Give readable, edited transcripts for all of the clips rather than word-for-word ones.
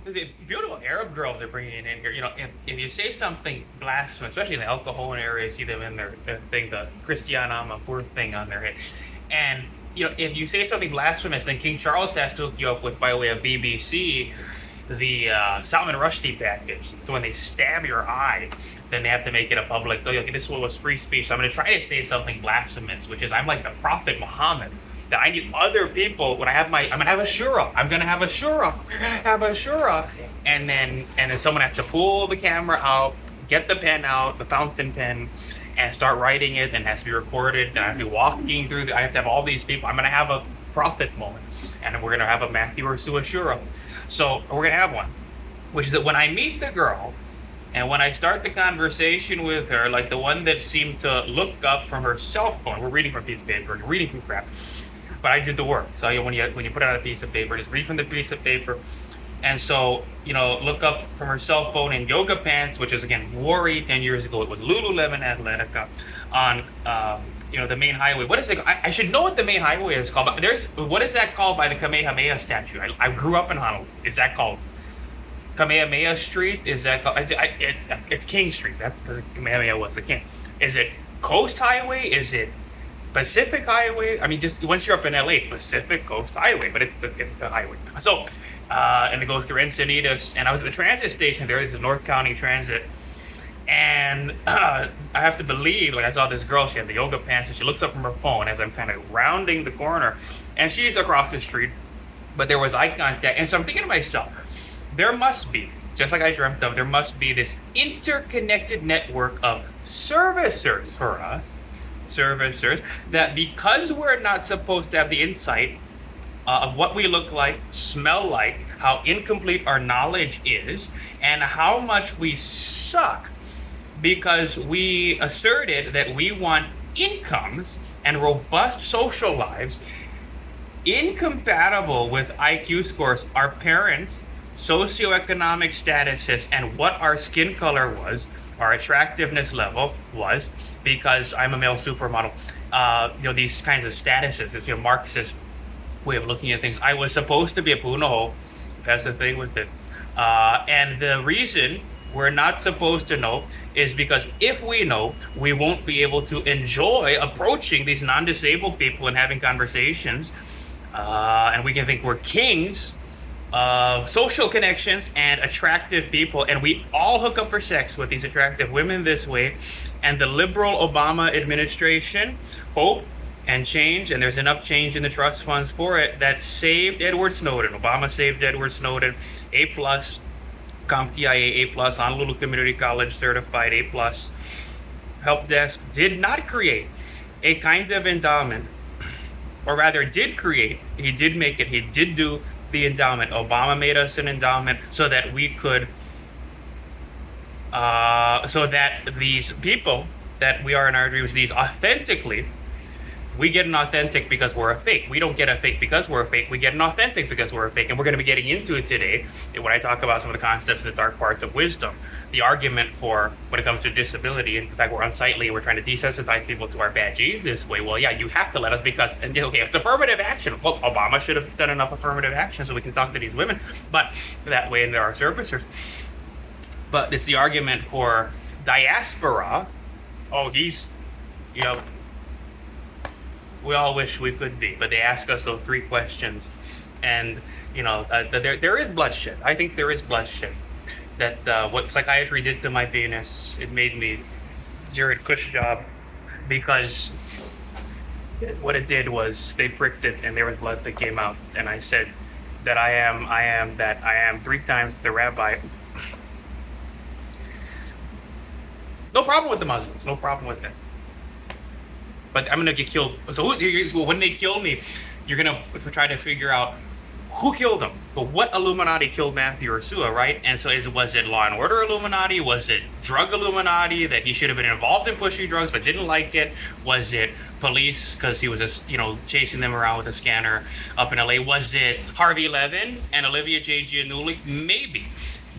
The beautiful Arab girls are bringing in here. If you say something blasphemous, especially in the alcohol area, you see them in their thing, the Christiana Mapur thing on their head. And, if you say something blasphemous, then King Charles has to hook you up with, by way of BBC, the Salman Rushdie package. So when they stab your eye, then they have to make it a public. So okay, this one was free speech. So I'm going to try to say something blasphemous, which is I'm like the Prophet Muhammad. That I need other people when I'm gonna have a shura. I'm gonna have a shura. We're gonna have a shura. And then someone has to pull the camera out, get the pen out, the fountain pen, and start writing it. And it has to be recorded. And I have to be walking through. I have to have all these people. I'm gonna have a prophet moment, and we're gonna have a Mathew Ursua shura. So we're gonna have one, which is that when I meet the girl, and when I start the conversation with her, like the one that seemed to look up from her cell phone, we're reading from a piece of paper, we're reading from crap. But I did the work. So when you put it on a piece of paper, just read from the piece of paper. And so, look up from her cell phone in yoga pants, which is again Worry 10 years ago. It was Lululemon Athletica on the main highway. What is it? I should know what the main highway is called. But what is that called by the Kamehameha statue? I grew up in Honolulu. Is that called Kamehameha Street? Is that called? It's King Street. That's because Kamehameha was the king. Is it Coast Highway? Is it Pacific Highway? I mean, just once you're up in LA, it's Pacific Coast Highway, but it's the highway. So, and it goes through Encinitas, and I was at the transit station there. This is North County Transit, and I have to believe, like I saw this girl, she had the yoga pants, and she looks up from her phone as I'm kind of rounding the corner, and she's across the street, but there was eye contact, and so I'm thinking to myself, there must be, just like I dreamt of, there must be this interconnected network of servicers for us, that because we're not supposed to have the insight of what we look like, smell like, how incomplete our knowledge is, and how much we suck because we asserted that we want incomes and robust social lives incompatible with IQ scores, our parents' socioeconomic statuses, and what our skin color was, our attractiveness level was, because I'm a male supermodel. These kinds of statuses, this Marxist way of looking at things. I was supposed to be a punoho. That's the thing with it. And the reason we're not supposed to know is because if we know, we won't be able to enjoy approaching these non-disabled people and having conversations. And we can think we're kings of social connections and attractive people, and we all hook up for sex with these attractive women this way. And the liberal Obama administration hope and change, and there's enough change in the trust funds for it, that saved Edward Snowden. Obama saved Edward Snowden. A+, CompTIA A+, Honolulu Community College certified A+. Help desk did not create a kind of endowment, or rather did create, he did make it, he did do the endowment. Obama made us an endowment so that we could, so that these people that we are in our dreams, these authentically, we get an authentic because we're a fake. We don't get a fake because we're a fake. We get an authentic because we're a fake. And we're going to be getting into it today when I talk about some of the concepts in the dark parts of wisdom. The argument for when it comes to disability, and the fact we're unsightly and we're trying to desensitize people to our bad genes this way. Well, yeah, you have to let us because, and okay, it's affirmative action. Well, Obama should have done enough affirmative action so we can talk to these women. But that way, and there are servicers. But it's the argument for diaspora. Oh, he's, we all wish we could be, but they ask us those 3 questions, and there is bloodshed. I think there is bloodshed. That what psychiatry did to my penis, it made me Jared Kush job, because what it did was they pricked it and there was blood that came out, and I said that I am 3 times the rabbi. No problem with the Muslims, no problem with it. But I'm gonna get killed. So when they kill me, you're gonna try to figure out who killed him. But what Illuminati killed Mathew Ursua, right? And so was it Law and Order Illuminati? Was it drug Illuminati, that he should have been involved in pushing drugs but didn't like it? Was it police because he was just chasing them around with a scanner up in LA? Was it Harvey Levin and Olivia J. Giannulli? Maybe.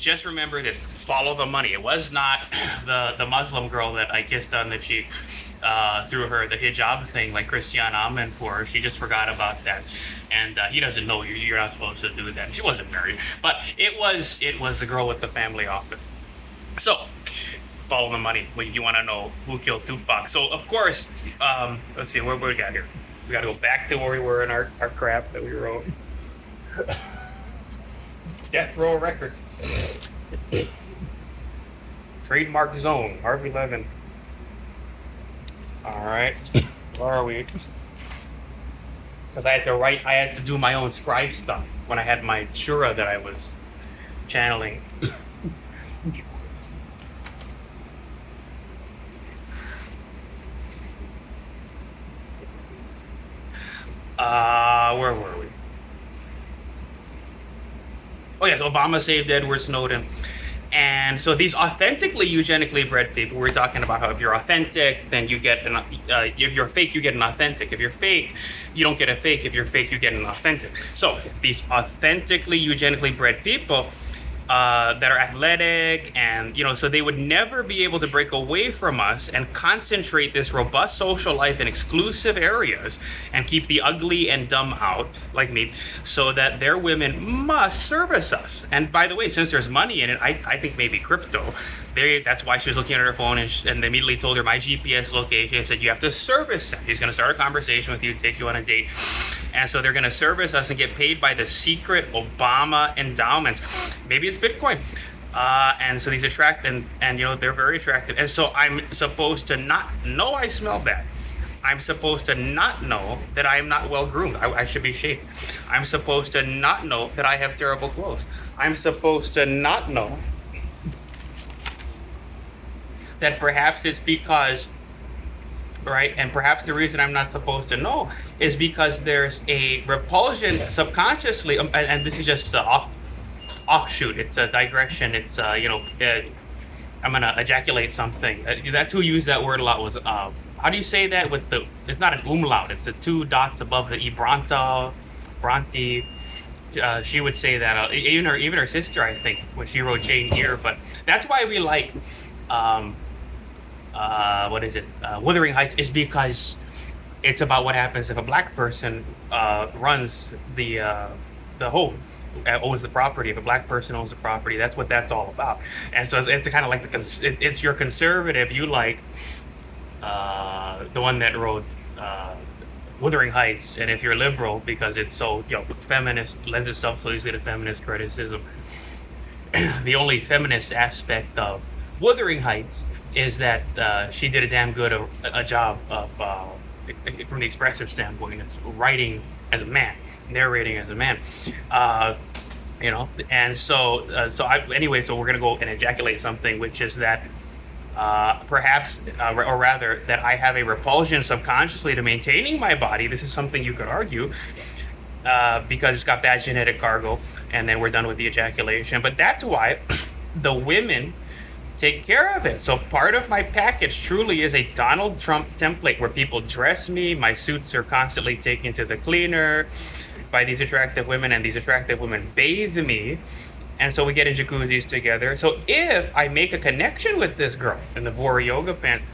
just remember this: follow the money. It was not the Muslim girl that I kissed on the cheek through her the hijab thing like Christiane Amanpour. She just forgot about that, and he doesn't know you're not supposed to do that. She wasn't married, but it was the girl with the family office. So follow the money when you want to know who killed Tupac. So of course, let's see where we got here. We got to go back to where we were in our crap that we wrote. Death Row Records. Trademark Zone, Harvey Levin. All right, where are we? Because I had to do my own scribe stuff when I had my Shura that I was channeling. Where were we? Oh yes, Obama saved Edward Snowden. And so these authentically eugenically bred people, we're talking about how if you're authentic, then you get if you're fake, you get an authentic. If you're fake, you don't get a fake. If you're fake, you get an authentic. So these authentically eugenically bred people that are athletic and, so they would never be able to break away from us and concentrate this robust social life in exclusive areas and keep the ugly and dumb out, like me, so that their women must service us. And by the way, since there's money in it, I think maybe crypto, that's why she was looking at her phone and they immediately told her my GPS location and said, you have to service him. He's going to start a conversation with you, take you on a date. And so they're going to service us and get paid by the secret Obama endowments. Maybe it's Bitcoin. And so these attract, and they're very attractive. And so I'm supposed to not know I smell bad. I'm supposed to not know that I am not well groomed. I should be shaved. I'm supposed to not know that I have terrible clothes. I'm supposed to not know that perhaps it's because, right? And perhaps the reason I'm not supposed to know is because there's a repulsion subconsciously, and this is just offshoot. It's a digression. It's I'm gonna ejaculate something. That's who used that word a lot. Was how do you say that with the? It's not an umlaut. It's the two dots above the Bronte. She would say that. Even her sister, I think, when she wrote Jane Eyre. But that's why we like. Wuthering Heights is because it's about what happens if a black person runs the home, owns the property. If a black person owns the property, that's what that's all about. And so it's kind of like it's your conservative. You like the one that wrote Wuthering Heights, and if you're liberal, because it's so feminist, lends itself so easily to feminist criticism. The only feminist aspect of Wuthering Heights is that she did a damn good a job of, from the expressive standpoint, it's writing as a man, narrating as a man, and so so we're gonna go and ejaculate something, which is that perhaps, or rather, that I have a repulsion subconsciously to maintaining my body. This is something you could argue, because it's got bad genetic cargo, and then we're done with the ejaculation. But that's why the women take care of it. So part of my package truly is a Donald Trump template where people dress me. My suits are constantly taken to the cleaner by these attractive women, and these attractive women bathe me. And so we get in jacuzzis together. So if I make a connection with this girl in the Vora yoga pants,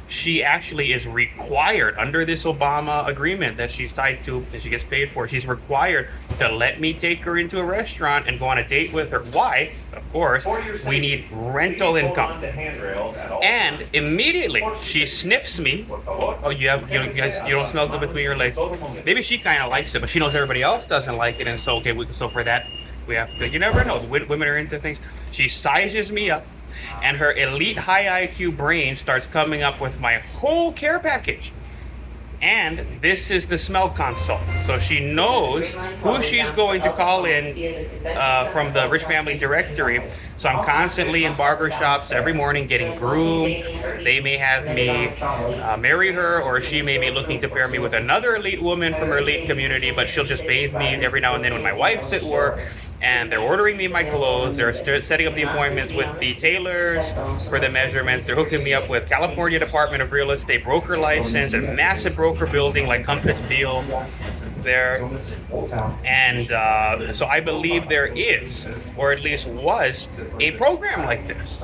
she actually is required under this Obama agreement that she's tied to and she gets paid for. She's required to let me take her into a restaurant and go on a date with her. Why? Of course, we need rental income. And immediately she sniffs me. Oh, you don't smell good between your legs. Maybe she kind of likes it, but she knows everybody else doesn't like it. And so, so for that, we have to, you never know. Women are into things. She sizes me up, and her elite high IQ brain starts coming up with my whole care package. And this is the smell consult. So she knows who she's going to call in from the Rich Family Directory. So I'm constantly in barbershops every morning getting groomed. They may have me marry her, or she may be looking to pair me with another elite woman from her elite community, but she'll just bathe me every now and then when my wife's at work. And they're ordering me my clothes. They're setting up the appointments with the tailors for the measurements. They're hooking me up with California Department of Real Estate broker license and massive broker building like Compass Beal. there. And so I believe there is, or at least was, a program like this.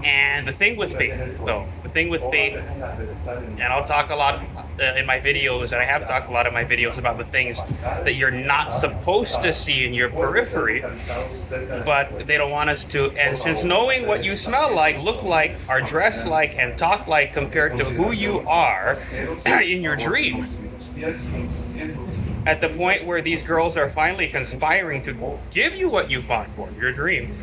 And the thing with faith, though, and I'll talk a lot in my videos, and I have talked a lot in my videos about the things that you're not supposed to see in your periphery, but they don't want us to. And since knowing what you smell like, look like, are dressed like, and talk like compared to who you are in your dreams, at the point where these girls are finally conspiring to give you what you fought for, your dream,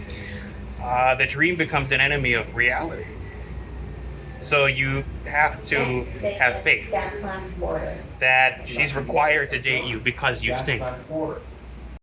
the dream becomes an enemy of reality. So you have to have faith that she's required to date you because you stink.